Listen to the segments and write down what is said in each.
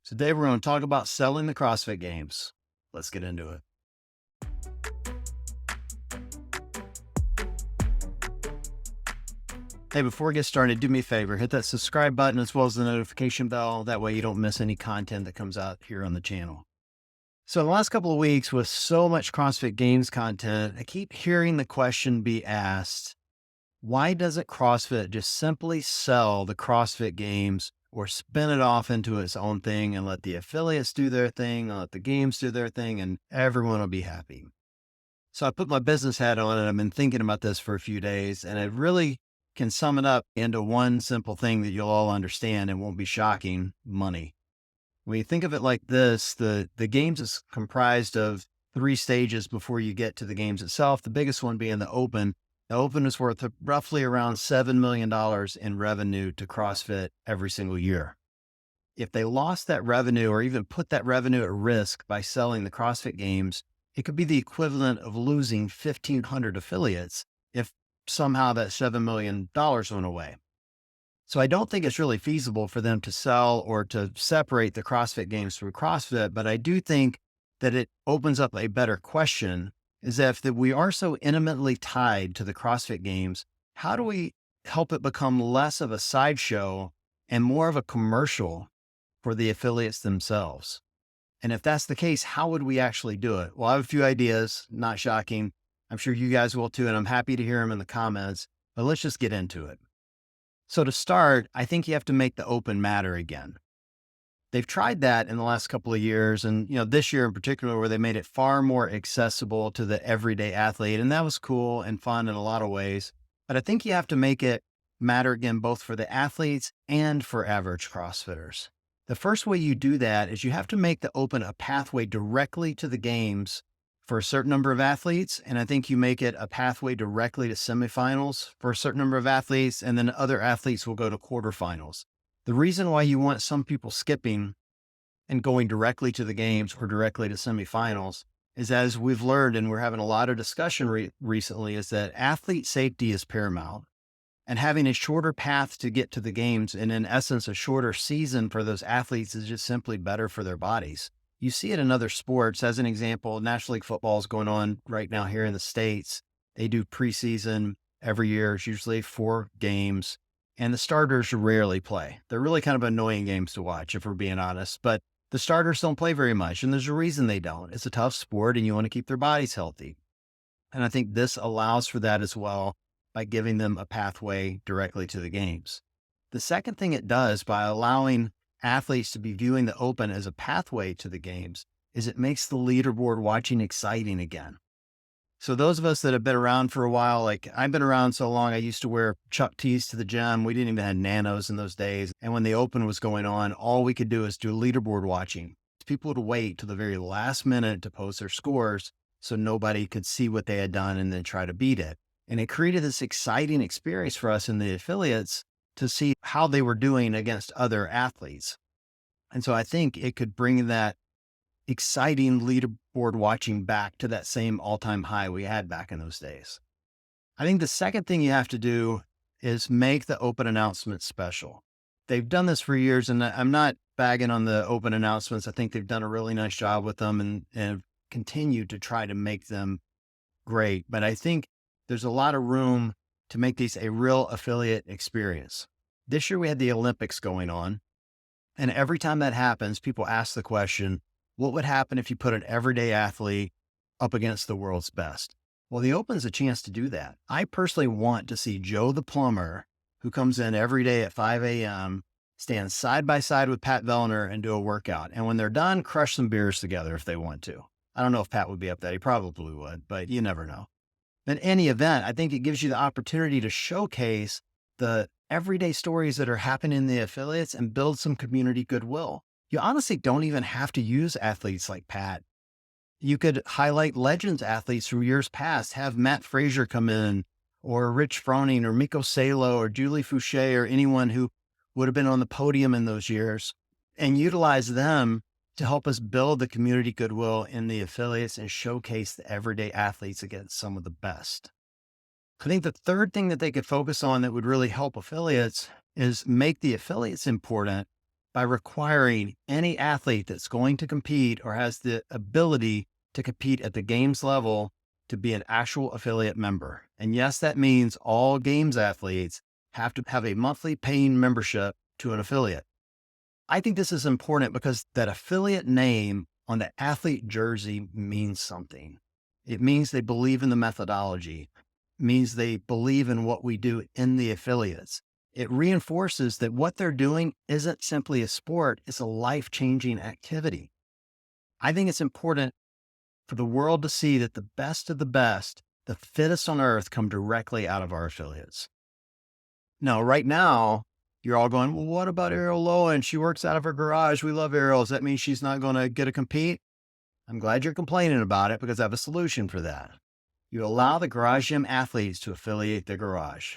Today we're going to talk about selling the CrossFit games. Let's get into it. Hey, before we get started, do me a favor, hit that subscribe button as well as the notification bell. That way you don't miss any content that comes out here on the channel. So the last couple of weeks with so much CrossFit games content, I keep hearing the question be asked, why doesn't CrossFit just simply sell the CrossFit games or spin it off into its own thing and let the affiliates do their thing, and let the games do their thing, and everyone will be happy? So I put my business hat on and I've been thinking about this for a few days, and I really can sum it up into one simple thing that you'll all understand and won't be shocking: money. When you think of it like this, the games is comprised of three stages before you get to the games itself. The biggest one being the Open. The Open is worth roughly around $7 million in revenue to CrossFit every single year. If they lost that revenue or even put that revenue at risk by selling the CrossFit games, it could be the equivalent of losing 1,500 affiliates if somehow that $7 million went away. So I don't think it's really feasible for them to sell or to separate the CrossFit games from CrossFit, but I do think that it opens up a better question: is that if we are so intimately tied to the CrossFit games, how do we help it become less of a sideshow and more of a commercial for the affiliates themselves? And if that's the case, how would we actually do it? Well, I have a few ideas, not shocking. I'm sure you guys will too, and I'm happy to hear them in the comments, but let's just get into it. So to start, I think you have to make the Open matter again. They've tried that in the last couple of years, and this year in particular, where they made it far more accessible to the everyday athlete, and that was cool and fun in a lot of ways. But I think you have to make it matter again, both for the athletes and for average CrossFitters. The first way you do that is you have to make the Open a pathway directly to the games for a certain number of athletes. And I think you make it a pathway directly to semifinals for a certain number of athletes, and then other athletes will go to quarterfinals. The reason why you want some people skipping and going directly to the games or directly to semifinals is, as we've learned, and we're having a lot of discussion recently, is that athlete safety is paramount. And having a shorter path to get to the games, and in essence, a shorter season for those athletes, is just simply better for their bodies. You see it in other sports. As an example, National League football is going on right now here in the States. They do preseason every year. It's usually 4 games, and the starters rarely play. They're really kind of annoying games to watch, if we're being honest, but the starters don't play very much, and there's a reason they don't. It's a tough sport, and you want to keep their bodies healthy. And I think this allows for that as well by giving them a pathway directly to the games. The second thing it does, by allowing athletes to be viewing the Open as a pathway to the games, is it makes the leaderboard watching exciting again. So those of us that have been around for a while, like I've been around so long, I used to wear Chuck Tees to the gym. We didn't even have nanos in those days. And when the Open was going on, all we could do is do leaderboard watching. People would wait till the very last minute to post their scores so nobody could see what they had done and then try to beat it. And it created this exciting experience for us in the affiliates to see how they were doing against other athletes. And so I think it could bring that exciting leaderboard watching back to that same all-time high we had back in those days. I think the second thing you have to do is make the Open announcements special. They've done this for years, and I'm not bagging on the Open announcements. I think they've done a really nice job with them and continue to try to make them great. But I think there's a lot of room to make these a real affiliate experience. This year we had the Olympics going on, and every time that happens, people ask the question, what would happen if you put an everyday athlete up against the world's best? Well, the Open's a chance to do that. I personally want to see Joe the plumber, who comes in every day at 5 a.m., stand side by side with Pat Vellner and do a workout. And when they're done, crush some beers together if they want to. I don't know if Pat would be up that. He probably would, but you never know. In any event, I think it gives you the opportunity to showcase the everyday stories that are happening in the affiliates and build some community goodwill. You honestly don't even have to use athletes like Pat. You could highlight legends athletes from years past, have Matt Frazier come in, or Rich Froning, or Miko Salo, or Julie Fouché, or anyone who would have been on the podium in those years, and utilize them to help us build the community goodwill in the affiliates and showcase the everyday athletes against some of the best. I think the third thing that they could focus on that would really help affiliates is make the affiliates important, by requiring any athlete that's going to compete or has the ability to compete at the games level to be an actual affiliate member. And yes, that means all games athletes have to have a monthly paying membership to an affiliate. I think this is important because that affiliate name on the athlete jersey means something. It means they believe in the methodology, it means they believe in what we do in the affiliates. It reinforces that what they're doing isn't simply a sport, it's a life-changing activity. I think it's important for the world to see that the best of the best, the fittest on earth, come directly out of our affiliates. Now, right now, you're all going, well, what about Ariel Lowen? She works out of her garage. We love Ariel. Does that mean she's not going to get to compete? I'm glad you're complaining about it because I have a solution for that. You allow the garage gym athletes to affiliate their garage.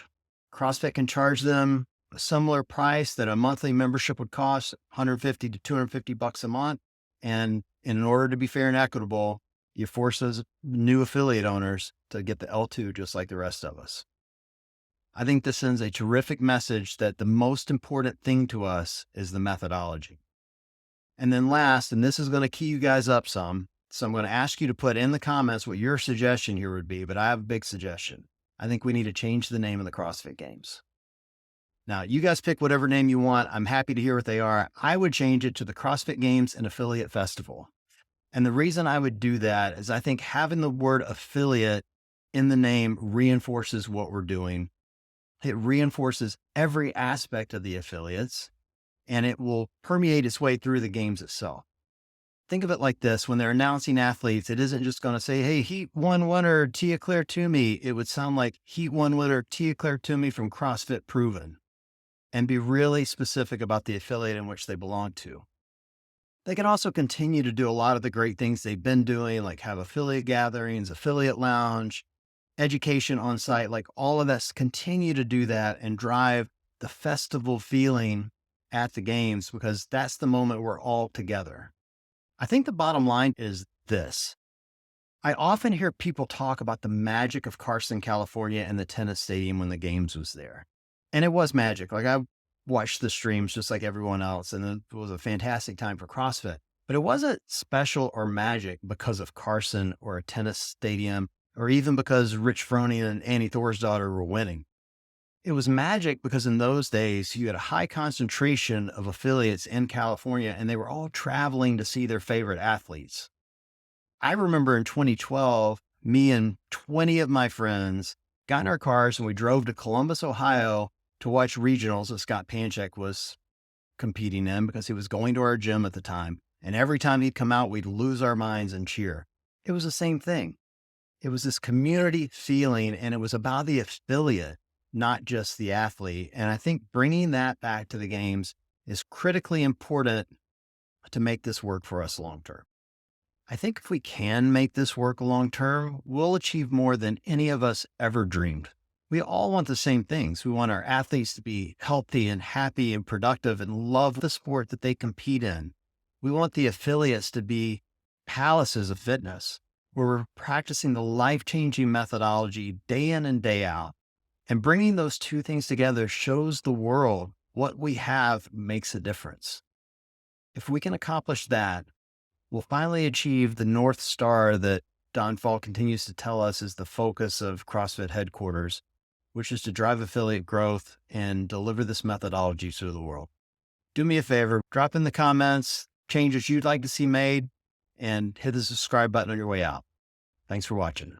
CrossFit can charge them a similar price that a monthly membership would cost, 150 to 250 bucks a month. And in order to be fair and equitable, you force those new affiliate owners to get the L2 just like the rest of us. I think this sends a terrific message that the most important thing to us is the methodology. And then last, and this is going to key you guys up some, so I'm going to ask you to put in the comments what your suggestion here would be, but I have a big suggestion. I think we need to change the name of the CrossFit Games. Now, you guys pick whatever name you want. I'm happy to hear what they are. I would change it to the CrossFit Games and Affiliate Festival. And the reason I would do that is I think having the word affiliate in the name reinforces what we're doing. It reinforces every aspect of the affiliates, and it will permeate its way through the games itself. Think of it like this. When they're announcing athletes, it isn't just going to say, hey, Heat 1 winner, Tia Claire Toomey. It would sound like Heat 1 winner, Tia Claire Toomey from CrossFit Proven, and be really specific about the affiliate in which they belong to. They can also continue to do a lot of the great things they've been doing, like have affiliate gatherings, affiliate lounge, education on site, like all of this, continue to do that and drive the festival feeling at the games, because that's the moment we're all together. I think the bottom line is this. I often hear people talk about the magic of Carson, California and the tennis stadium when the games was there. And it was magic. Like, I watched the streams just like everyone else, and it was a fantastic time for CrossFit, but it wasn't special or magic because of Carson or a tennis stadium, or even because Rich Froning and Annie Thorsdottir were winning. It was magic because in those days, you had a high concentration of affiliates in California, and they were all traveling to see their favorite athletes. I remember in 2012, me and 20 of my friends got in our cars and we drove to Columbus, Ohio to watch regionals that Scott Panchik was competing in, because he was going to our gym at the time. And every time he'd come out, we'd lose our minds and cheer. It was the same thing. It was this community feeling, and it was about the affiliate, not just the athlete. And I think bringing that back to the games is critically important to make this work for us long-term. I think if we can make this work long-term, we'll achieve more than any of us ever dreamed. We all want the same things. We want our athletes to be healthy and happy and productive and love the sport that they compete in. We want the affiliates to be palaces of fitness, where we're practicing the life-changing methodology day in and day out. And bringing those two things together shows the world what we have makes a difference. If we can accomplish that, we'll finally achieve the North Star that Don Falk continues to tell us is the focus of CrossFit headquarters, which is to drive affiliate growth and deliver this methodology to the world. Do me a favor, drop in the comments changes you'd like to see made, and hit the subscribe button on your way out. Thanks for watching.